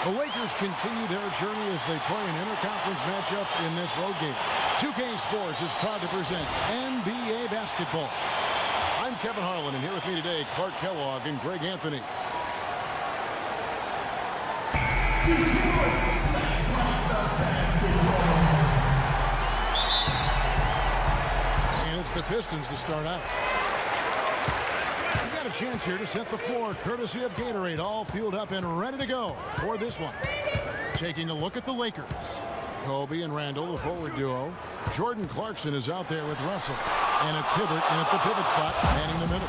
The Lakers continue their journey as they play an interconference matchup in this road game. 2K Sports is proud to present NBA basketball. I'm Kevin Harlan, and here with me today, Clark Kellogg and Greg Anthony. And it's the Pistons to start out. A chance here to set the floor, courtesy of Gatorade, all fueled up and ready to go for this one. Taking a look at the Lakers. Kobe and Randall, the forward duo. Jordan Clarkson is out there with Russell. And it's Hibbert in at the pivot spot, manning the middle.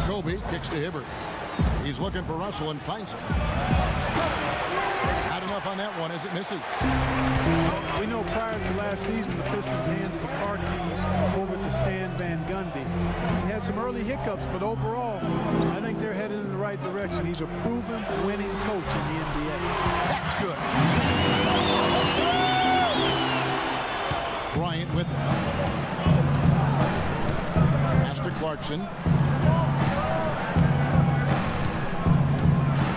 Kobe kicks to Hibbert. He's looking for Russell and finds him. Not enough on that one as it misses. We know prior to last season, the Pistons handed the car keys over to Stan Van Gundy. He had some early hiccups, but overall, I think they're headed in the right direction. He's a proven winning coach in the NBA. That's good. Bryant with it. Master Clarkson.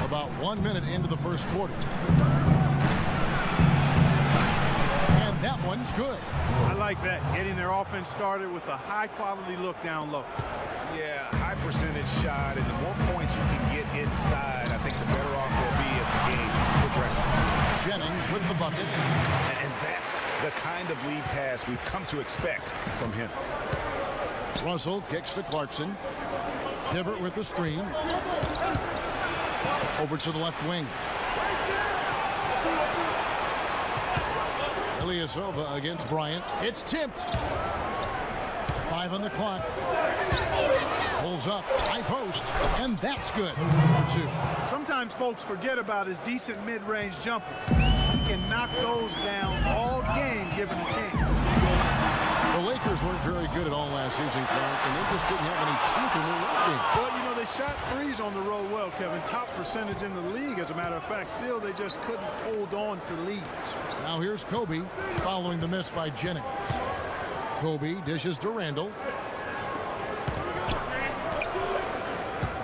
About 1 minute into the first quarter. That one's good. I like that. Getting their offense started with a high-quality look down low. Yeah, high percentage shot, and the more points you can get inside, I think the better off they'll be as the game progresses. Jennings with the bucket. And that's the kind of lead pass we've come to expect from him. Russell kicks to Clarkson. Hibbert with the screen. Over to the left wing. Ilyasova against Bryant. It's tipped. 5 on the clock. Pulls up. High post. And that's good for 2. Sometimes folks forget about his decent mid-range jumper. He can knock those down all game given a chance. The Lakers weren't very good at all last season, Clark, and they just didn't have any teeth in their road games. Well, you know, they shot threes on the road well, Kevin. Top percentage in the league, as a matter of fact. Still, they just couldn't hold on to leads. Now here's Kobe following the miss by Jennings. Kobe dishes to Randall.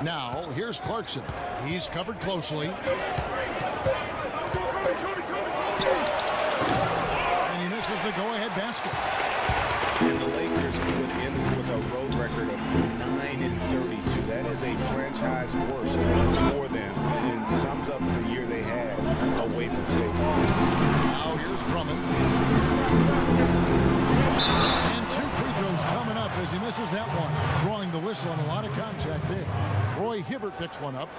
Now here's Clarkson. He's covered closely. And he misses the go-ahead basket. And the Lakers would end with a road record of 9-32. That is a franchise worst for them and sums up the year they had away from state. Now here's Drummond. And 2 free throws coming up as he misses that one. Drawing the whistle and a lot of contact there. Roy Hibbert picks one up.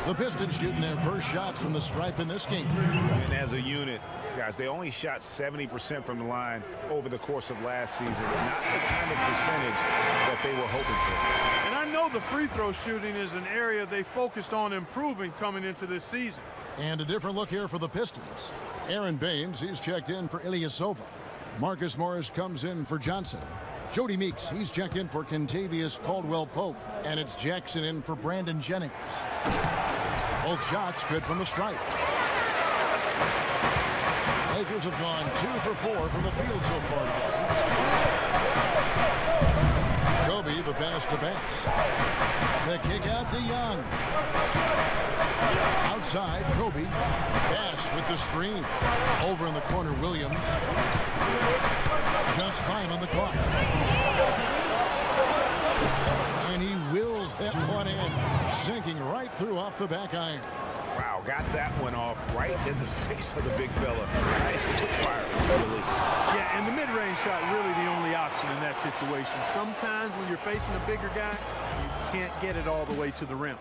The Pistons shooting their first shots from the stripe in this game. And as a unit, guys, they only shot 70% from the line over the course of last season. Not the kind of percentage that they were hoping for. And I know the free throw shooting is an area they focused on improving coming into this season. And a different look here for the Pistons. Aaron Baines, he's checked in for Ilyasova. Marcus Morris comes in for Johnson. Jody Meeks, he's checked in for Kentavious Caldwell-Pope. And it's Jackson in for Brandon Jennings. Both shots good from the stripe. Lakers have gone 2 for 4 from the field so far today. Kobe, the pass to Banks. The kick out to Young. Outside, Kobe. Dash with the screen. Over in the corner, Williams. Just 5 on the clock. And he wills that one in, sinking right through off the back iron. Wow, got that one off right in the face of the big fella. Nice quick fire release. Yeah, and the mid-range shot really the only option in that situation. Sometimes when you're facing a bigger guy, you can't get it all the way to the rim.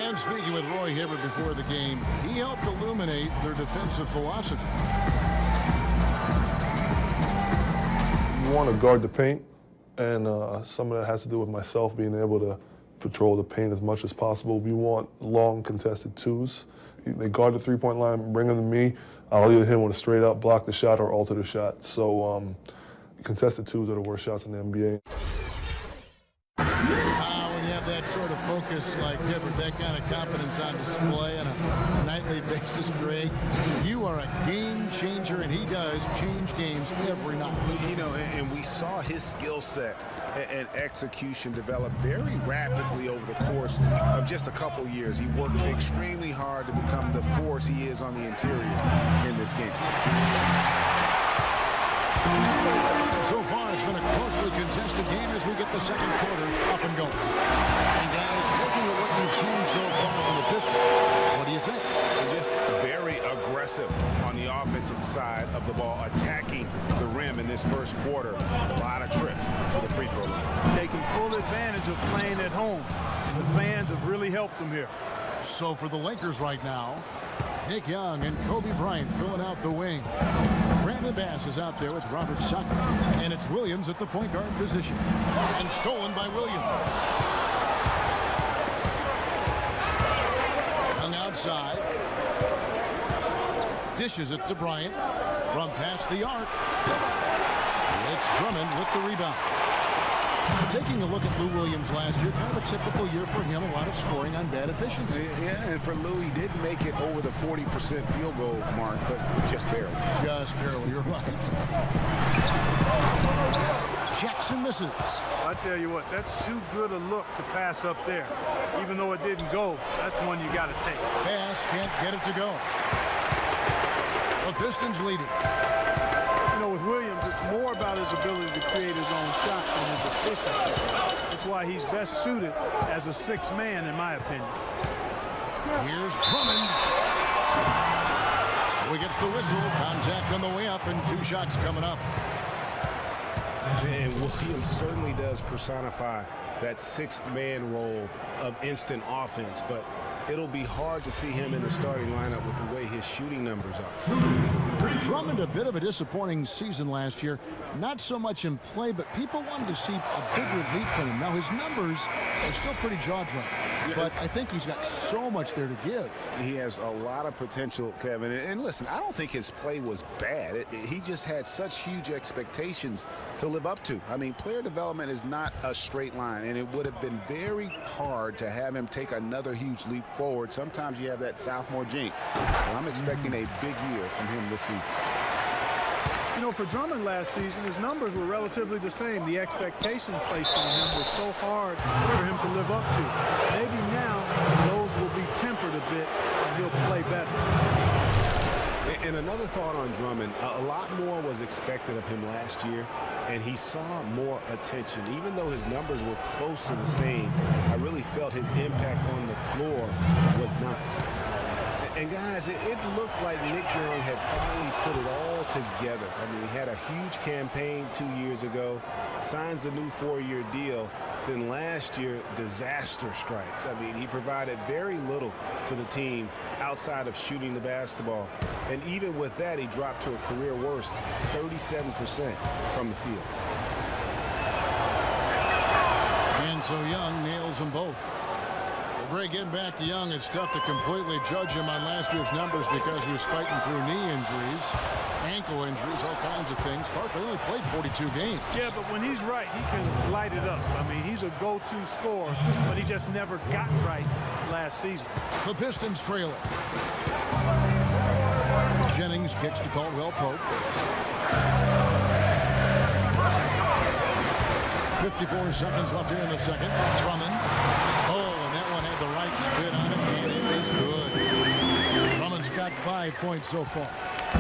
And speaking with Roy Hibbert before the game, he helped illuminate their defensive philosophy. want to guard the paint, and some of that has to do with myself being able to patrol the paint as much as possible. We want long contested twos. They guard the three-point line, bring them to me. I'll either hit them with a straight up, block the shot, or alter the shot. So contested twos are the worst shots in the NBA. When you have that sort of focus like him with that kind of confidence on display on a nightly basis, Greg, you are a game changer, and he does change games every night. You know, and we saw his skill set and execution develop very rapidly over the course of just a couple years. He worked extremely hard to become the force he is on the interior in this game. So far, it's been a closely contested game as we get the second quarter up and going. And guys, looking at what you've seen so far from the Pistons, what do you think? Just very aggressive on the offensive side of the ball, attacking the rim in this first quarter. A lot of trips to the free throw line. Taking full advantage of playing at home. The fans have really helped them here. So for the Lakers right now, Nick Young and Kobe Bryant filling out the wing. Brandon Bass is out there with Robert Sacre, and it's Williams at the point guard position. And stolen by Williams. Young outside. Dishes it to Bryant from past the arc. It's Drummond with the rebound. Taking a look at Lou Williams last year, kind of a typical year for him, a lot of scoring on bad efficiency. Yeah, and for Lou, he did make it over the 40% field goal mark, but just barely. Just barely, you're right. Jackson misses. I tell you what, that's too good a look to pass up there. Even though it didn't go, that's one you got to take. Bass can't get it to go. The Pistons lead it. You know, with Williams, it's more about his ability to create his own shot than his efficiency. That's why he's best suited as a sixth man, in my opinion. Here's Drummond. So he gets the whistle. Contact on the way up, and two shots coming up. And Williams certainly does personify that sixth man role of instant offense, but it'll be hard to see him in the starting lineup with the way his shooting numbers are. Drummond, a bit of a disappointing season last year. Not so much in play, but people wanted to see a bigger leap from him. Now, his numbers are still pretty jaw-dropping, but I think he's got so much there to give. He has a lot of potential, Kevin. And listen, I don't think his play was bad. He just had such huge expectations to live up to. I mean, player development is not a straight line, and it would have been very hard to have him take another huge leap forward. Sometimes you have that sophomore jinx. Well, I'm expecting a big year from him this season. You know, for Drummond last season, his numbers were relatively the same. The expectation placed on him was so hard for him to live up to. Maybe now those will be tempered a bit and he'll play better. And another thought on Drummond, a lot more was expected of him last year, and he saw more attention. Even though his numbers were close to the same, I really felt his impact on the floor was not. And guys, it looked like Nick Young had finally put it all together. I mean, he had a huge campaign 2 years ago, signs a new 4-year deal. Then last year, disaster strikes. I mean, he provided very little to the team outside of shooting the basketball. And even with that, he dropped to a career worst, 37% from the field. And so Young nails them both. Greg, getting back to Young, it's tough to completely judge him on last year's numbers because he was fighting through knee injuries, ankle injuries, all kinds of things. Clark only played 42 games. Yeah, but when he's right, he can light it up. I mean, he's a go-to scorer, but he just never got right last season. The Pistons trail it. Jennings kicks to Caldwell Pope. 54 seconds left here in the second. Drummond. Oh, and that one had the right spin on it, and it is good. Drummond's got 5 points so far.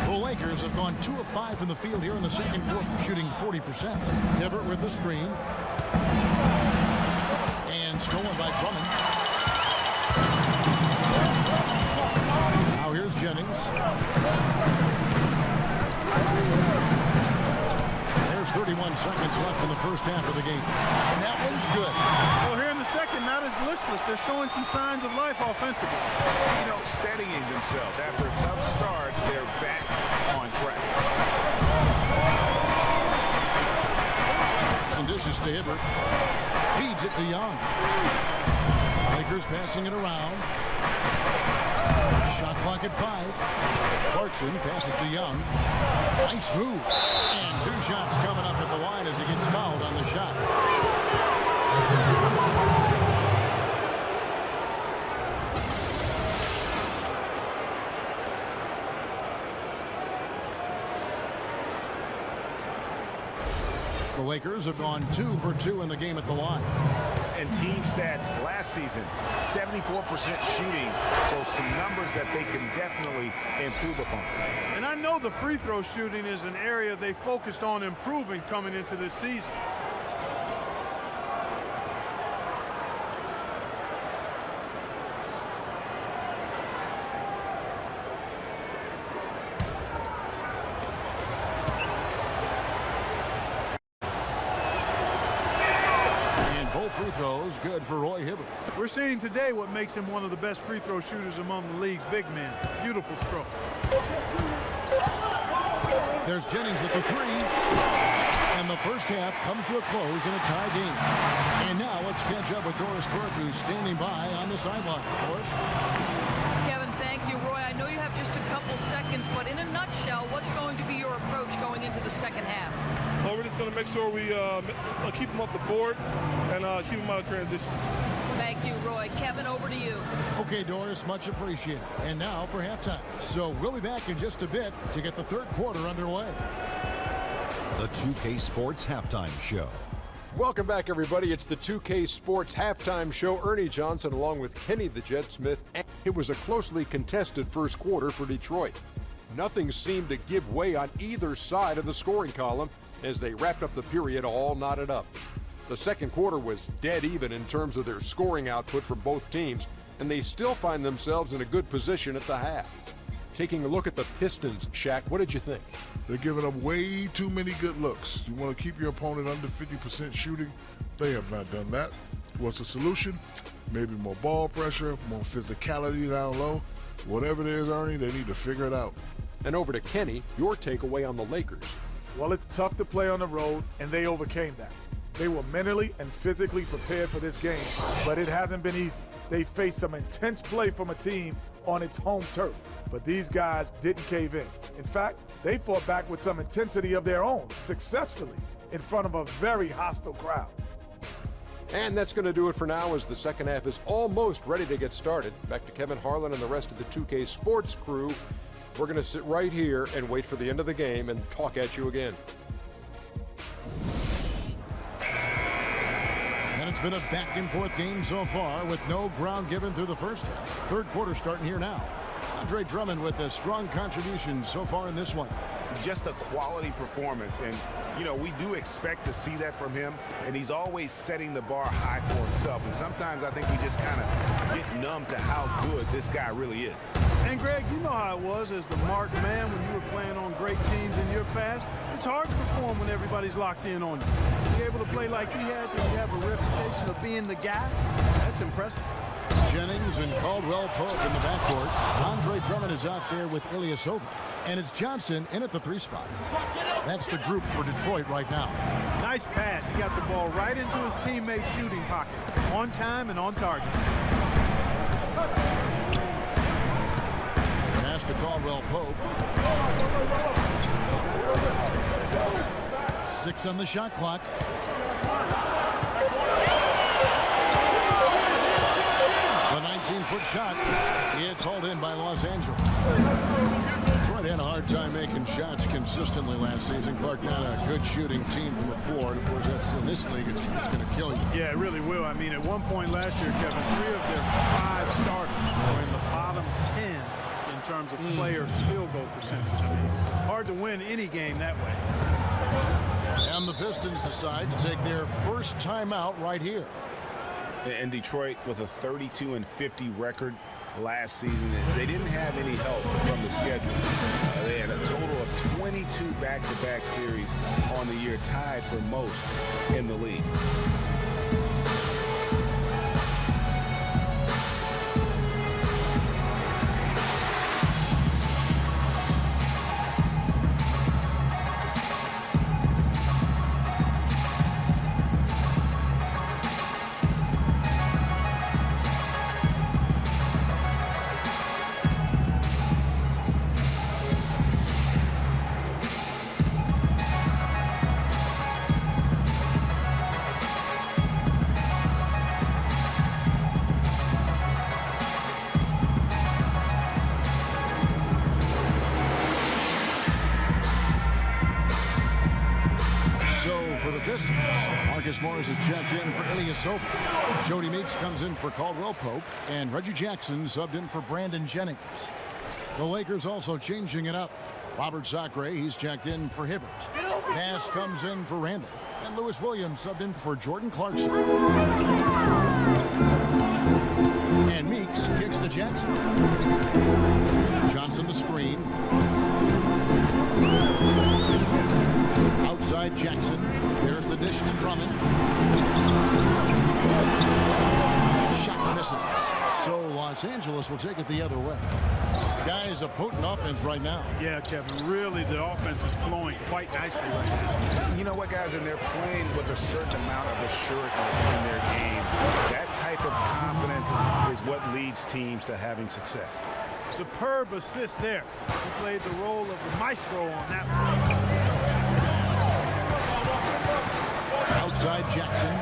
The Lakers have gone 2 of 5 from the field here in the second quarter, shooting 40%. Hibbert with the screen. And stolen by Drummond. Now here's Jennings. There's 31 seconds left in the first half of the game. And that one's good. Well, here in the second, not as listless. They're showing some signs of life offensively. You know, steadying themselves. After a tough start, they're back on track. court. Feeds it to Young. Lakers passing it around. Shot clock at 5. Clarkson passes to Young. Nice move. And 2 shots coming up at the line as he gets fouled on the shot. The Lakers have gone 2 for 2 in the game at the line. And team stats last season, 74% shooting, so some numbers that they can definitely improve upon. And I know the free throw shooting is an area they focused on improving coming into this season. Free throws good for Roy Hibbert. We're seeing today what makes him one of the best free throw shooters among the league's big men. Beautiful stroke. There's Jennings with the 3. And the first half comes to a close in a tie game. And now let's catch up with Doris Burke, who's standing by on the sideline. Doris? Kevin, thank you. Roy, I know you have just a couple seconds, but in a nutshell, what's going to be your approach going into the second half? Well, we're just going to make sure we keep them off the board and keep them out of transition. Thank you, Roy. Kevin, over to you. Okay, Doris, much appreciated. And now for halftime. So we'll be back in just a bit to get the third quarter underway. The 2K Sports Halftime Show. Welcome back, everybody. It's the 2K Sports Halftime Show. Ernie Johnson along with Kenny the Jet Smith. It was a closely contested first quarter for Detroit. Nothing seemed to give way on either side of the scoring column as they wrapped up the period all knotted up. The second quarter was dead even in terms of their scoring output for both teams, and they still find themselves in a good position at the half. Taking a look at the Pistons, Shaq, what did you think? They're giving up way too many good looks. You want to keep your opponent under 50% shooting? They have not done that. What's the solution? Maybe more ball pressure, more physicality down low. Whatever it is, Ernie, they need to figure it out. And over to Kenny, your takeaway on the Lakers. Well, it's tough to play on the road, and they overcame that. They were mentally and physically prepared for this game, but it hasn't been easy. They faced some intense play from a team on its home turf, but these guys didn't cave in. In fact, they fought back with some intensity of their own, successfully, in front of a very hostile crowd. And that's going to do it for now as the second half is almost ready to get started. Back to Kevin Harlan and the rest of the 2K Sports crew. We're going to sit right here and wait for the end of the game and talk at you again. And it's been a back-and-forth game so far with no ground given through the first half. Third quarter starting here now. Andre Drummond with a strong contribution so far in this one. Just a quality performance, and you know, we do expect to see that from him, and he's always setting the bar high for himself, and sometimes I think we just kind of get numb to how good this guy really is. And Greg, you know how it was as the marked man when you were playing on great teams in your past. It's hard to perform when everybody's locked in on you. Be able to play like he has when you have a reputation of being the guy, that's impressive. Jennings and Caldwell Pope in the backcourt. Andre Drummond is out there with Ilyasova. And it's Johnson in at the 3 spot. That's the group for Detroit right now. Nice pass. He got the ball right into his teammate's shooting pocket. On time and on target. Pass to Caldwell Pope. 6 on the shot clock. The 19-foot shot. It's hauled in by Los Angeles. Detroit had a hard time making shots consistently last season. Clark, not a good shooting team from the floor. And of course, that's in this league, it's going to kill you. Yeah, it really will. I mean, at one point last year, Kevin, 3 of their 5 starters were in the bottom 10 in terms of players' field goal percentage. I mean, hard to win any game that way. And the Pistons decide to take their first timeout right here. And Detroit with a 32-50 record last season. They didn't have any help from the schedule. They had a total of 22 back-to-back series on the year, tied for most in the league. Pistons. Marcus Morris is checked in for Ilyasova. Jody Meeks comes in for Caldwell Pope. And Reggie Jackson subbed in for Brandon Jennings. The Lakers also changing it up. Robert Sacre, he's checked in for Hibbert. Pass comes in for Randall. And Lewis Williams subbed in for Jordan Clarkson. And Meeks kicks to Jackson. Johnson the screen. Outside Jackson. There's the dish to Drummond. Shot misses. So Los Angeles will take it the other way. Guys, a potent offense right now. Yeah, Kevin, really the offense is flowing quite nicely right now. You know what, guys, and they're playing with a certain amount of assuredness in their game. That type of confidence is what leads teams to having success. Superb assist there. He played the role of the maestro on that one. Outside Jackson.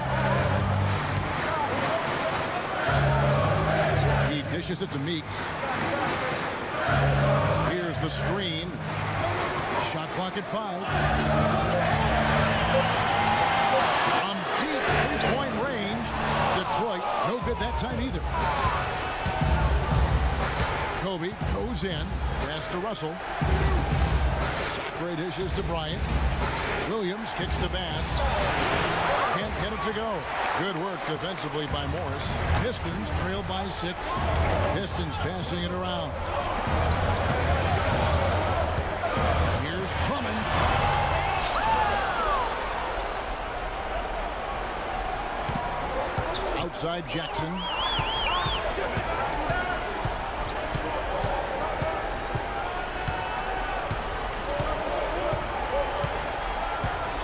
He dishes it to Meeks. Here's the screen. Shot clock at 5. From deep three-point range, Detroit, no good that time either. Kobe goes in. Pass to Russell. Sacre dishes to Bryant. Williams kicks to Bass. Can't get it to go. Good work defensively by Morris. Pistons trail by 6. Pistons passing it around. Here's Drummond. Outside Jackson.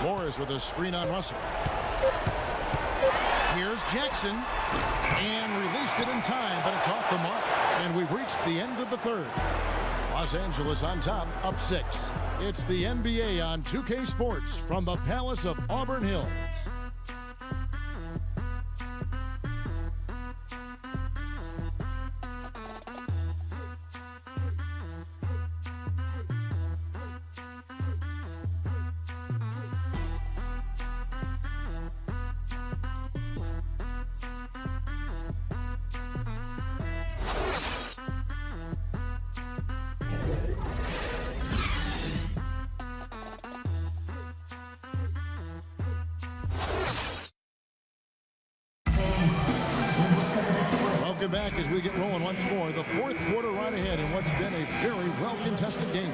Morris with a screen on Russell. Here's Jackson. And released it in time, but it's off the mark. And we've reached the end of the third. Los Angeles on top, up 6. It's the NBA on 2K Sports from the Palace of Auburn Hills. Welcome back as we get rolling once more. The fourth quarter right ahead in what's been a very well-contested game.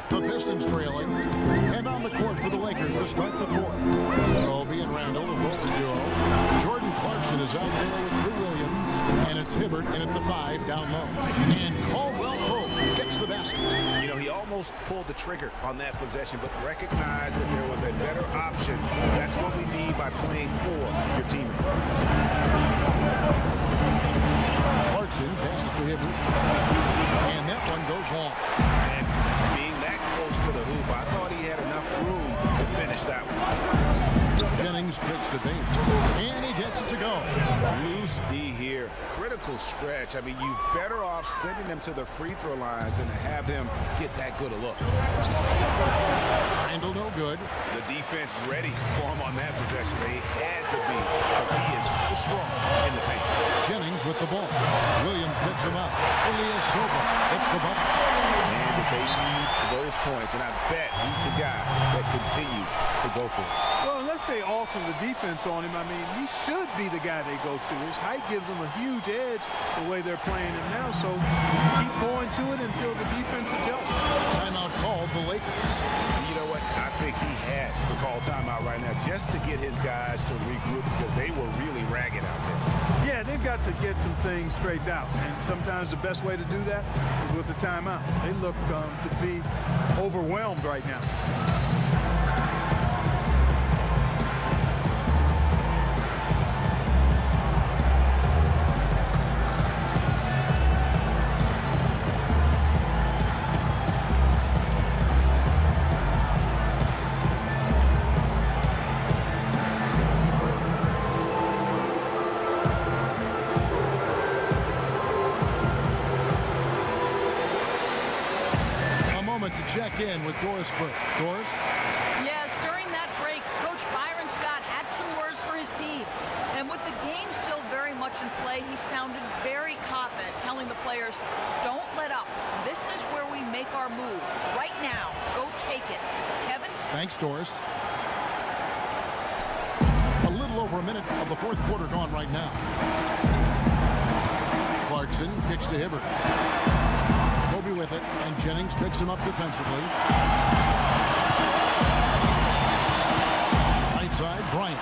The Pistons trailing. And on the court for the Lakers to start the fourth. Kobe and Randall, the forward duo. Jordan Clarkson is out there with Lou Williams. And it's Hibbert in at the 5 down low. And Caldwell Pope gets the basket. You know, he almost pulled the trigger on that possession, but recognized that there was a better option. That's what we need by playing for your teammates. Clarkson passes to Hibbert. And that one goes long. And being that close to the hoop, I thought he had enough room to finish that one. Jennings kicks to Baines. And he gets it to go. Loose D here. Critical stretch. I mean, you're better off sending him to the free throw lines than to have him get that good a look. Randall no good. The defense ready for him on that possession. They had to be because he is so strong in the paint. Jennings with the ball. Williams picks him up. Ilyasova hits the bucket. Man, did they need those points. And I bet he's the guy that continues to go for it. Well, unless they alter the defense on him, I mean, he should be the guy they go to. His height gives him a huge edge the way they're playing him now. So keep going to it until the defense adjusts. Timeout called the Lakers. You know what? I think he had to call timeout right now just to get his guys to regroup because they were really ragged out there. Yeah, they've got to get some things straightened out. And sometimes the best way to do that is with the timeout. They look to be overwhelmed right now. check in with Doris Burke. Doris? Yes, during that break, Coach Byron Scott had some words for his team. And with the game still very much in play, he sounded very confident, telling the players, don't let up. This is where we make our move. Right now, go take it. Kevin? Thanks, Doris. A little over a minute of the fourth quarter gone right now. Clarkson kicks to Hibbert. Kobe with it, and Jennings picks him up defensively. Right side, Bryant.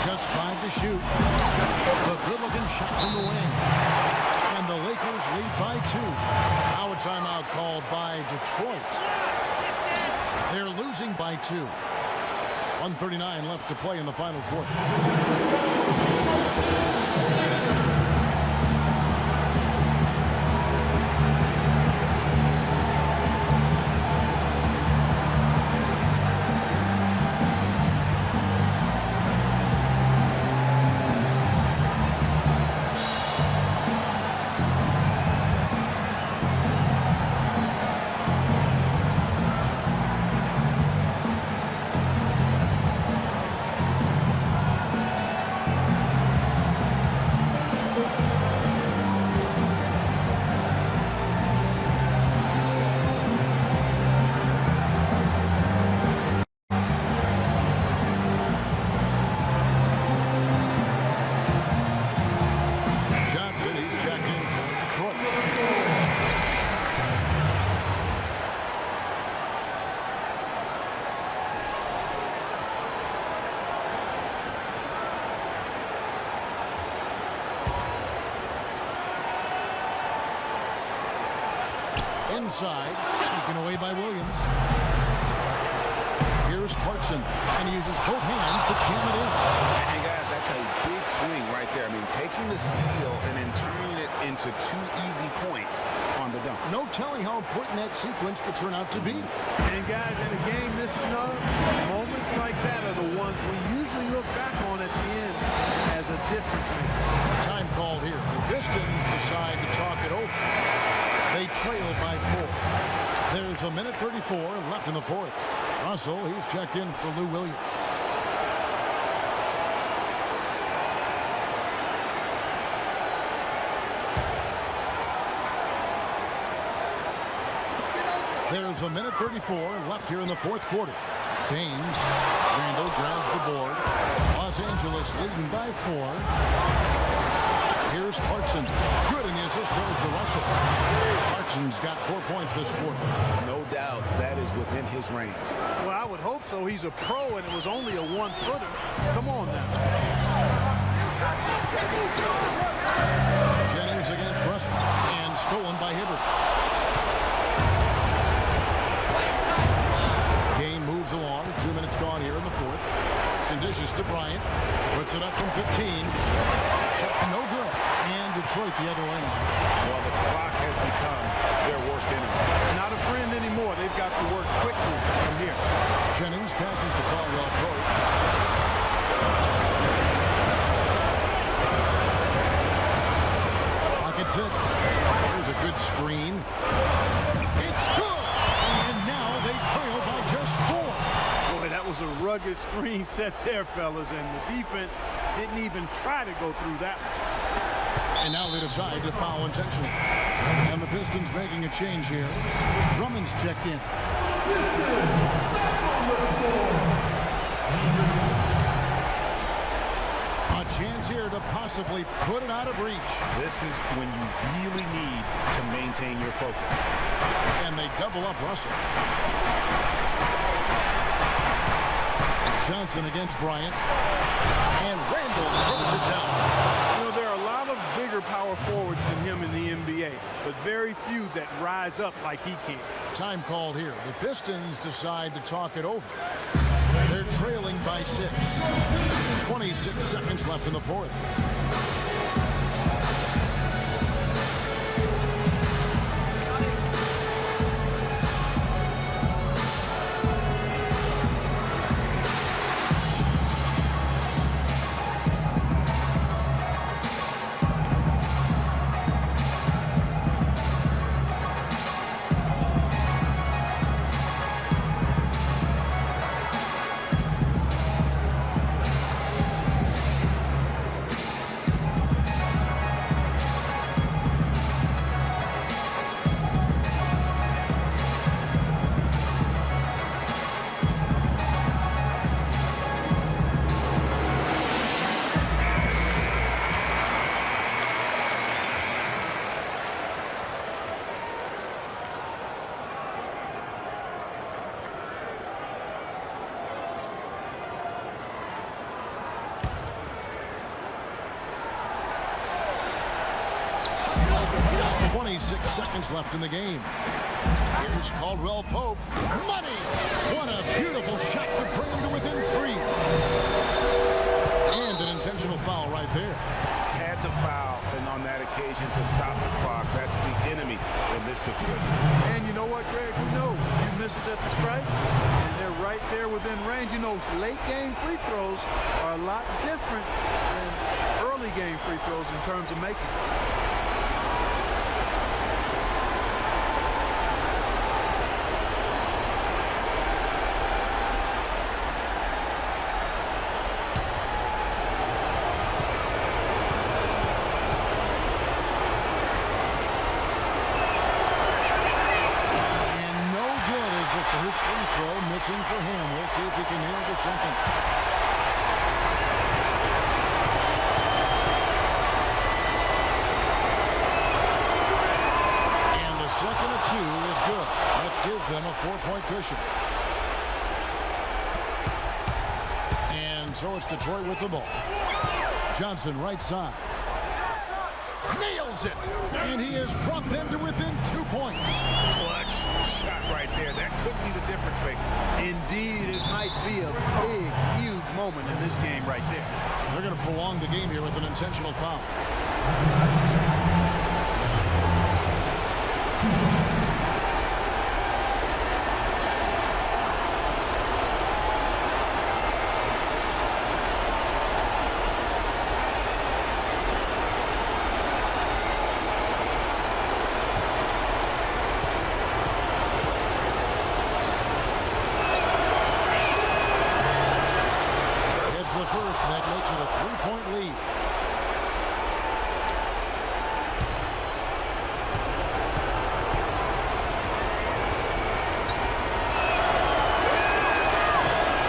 Just 5 to shoot. The good-looking shot from the wing. And the Lakers lead by 2. Now a timeout called by Detroit. They're losing by 2. 1:39 left to play in the final quarter. Inside, taken away by Williams. Here's Clarkson, and he uses both hands to jam it in. And guys, that's a big swing right there. I mean, taking the steal and then turning it into 2 easy points on the dunk. No telling how important that sequence could turn out to be. And guys, in a game this snug, moments like that are the ones we usually look back on at the end as a difference maker. Time called here. The Pistons decide to talk it over. They trail by 4. There's a minute 34 left in the fourth. Russell, he's checked in for Lou Williams. There's a minute 34 left here in the fourth quarter. Baines, Randall grabs the board. Los Angeles leading by 4. Here's Clarkson. Good, and the assist goes to Russell. Clarkson's got 4 points this quarter. No doubt that is within his range. Well, I would hope so. He's a pro, and it was only a 1-footer. Come on now. Jennings against Russell, and stolen by Hibbert. Game moves along. 2 minutes gone here in the fourth. Some dishes to Bryant. Puts it up from 15. Shot no good. And Detroit the other way now. Well, the clock has become their worst enemy. Not a friend anymore. They've got to work quickly from here. Jennings passes to Caldwell Pope. Pocket 6. There's a good screen. It's good! And now they trail by just 4. Boy, that was a rugged screen set there, fellas, and the defense didn't even try to go through that one. And now they decide to foul intentionally. And the Pistons making a change here. Drummond's checked in. A chance here to possibly put it out of reach. This is when you really need to maintain your focus. And they double up Russell. Johnson against Bryant. And Randall throws it down. You know, there are a lot of bigger power forwards than him in the NBA, but very few that rise up like he can. Time called here. The Pistons decide to talk it over. They're trailing by 6. 26 seconds left in the fourth. 26 seconds left in the game. Here's Caldwell Pope. Money! What a beautiful shot to bring him to within 3. And an intentional foul right there. Had to foul, and on that occasion to stop the clock. That's the enemy in this situation. And you know what, Greg? You know, you misses at the strike, and they're right there within range. You know, late game free throws are a lot different than early game free throws in terms of making. First free throw missing for him. We'll see if he can nail the second. And the second of 2 is good. That gives them a 4-point cushion. And so it's Detroit with the ball. Johnson right side. Nails it! And he has brought them to within 2 points. Clutch shot right there. That could be the difference maker. Indeed, it might be a big, huge moment in this game right there. They're going to prolong the game here with an intentional foul. The first, and that makes it a 3-point lead.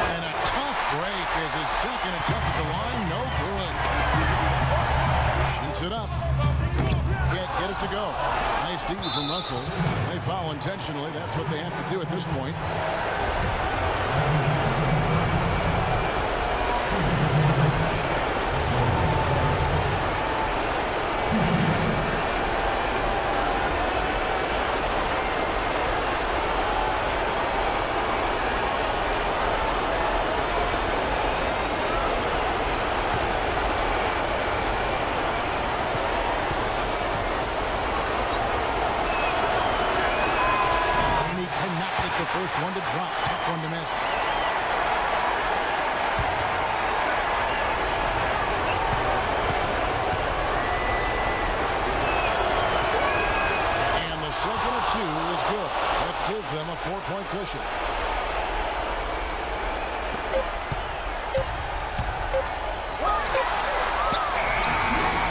And a tough break is his second attempt at the line. No good. Shoots it up. Can't get it to go. Nice D from Russell. They foul intentionally. That's what they have to do at this point. First one to drop, tough one to miss. And the second of 2 is good. That gives them a 4-point cushion.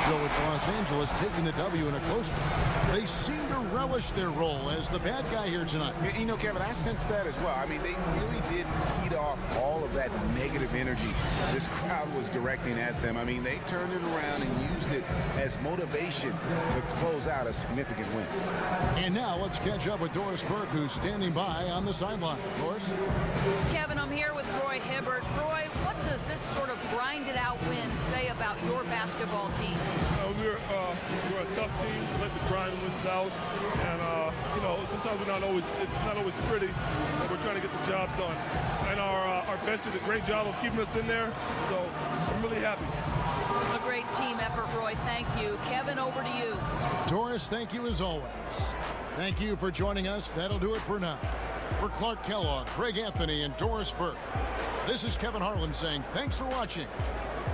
So it's Los Angeles taking the W in a close one. They seem to relish their role as the bad guy here tonight. You know, Kevin, I sense that as well. I mean, they really did feed off all of that negative energy this crowd was directing at them. I mean, they turned it around and used it as motivation to close out a significant win. And now let's catch up with Doris Burke, who's standing by on the sideline. Doris? Kevin, I'm here with Roy Hibbert. Roy, what does this sort of grind-it-out win say about your basketball team? We're a tough team. Let the grind wins out, and you know, sometimes it's not always pretty, but we're trying to get the job done. And our bench did a great job of keeping us in there, so I'm really happy. A great team effort, Roy. Thank you. Kevin, over to you. Doris, thank you as always. Thank you for joining us. That'll do it for now. For Clark Kellogg, Greg Anthony, and Doris Burke, this is Kevin Harlan saying thanks for watching.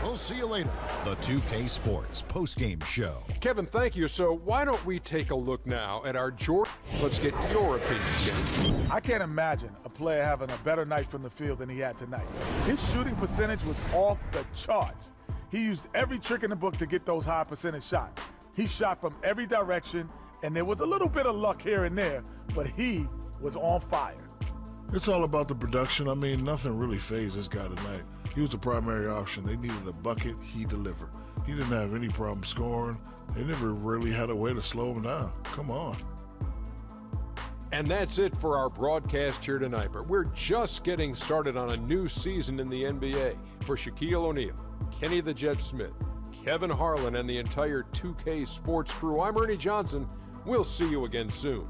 We'll see you later. The 2K Sports postgame show. Kevin, thank you. So why don't we take a look now at our Jordan? Let's get your opinion, Ken. I can't imagine a player having a better night from the field than he had tonight. His shooting percentage was off the charts. He used every trick in the book to get those high percentage shots. He shot from every direction, and there was a little bit of luck here and there, but he was on fire. It's all about the production. I mean, nothing really fazed this guy tonight. He was the primary option. They needed a bucket. He delivered. He didn't have any problem scoring. They never really had a way to slow him down. Come on. And that's it for our broadcast here tonight. But we're just getting started on a new season in the NBA. For Shaquille O'Neal, Kenny the Jet Smith, Kevin Harlan, and the entire 2K Sports crew, I'm Ernie Johnson. We'll see you again soon.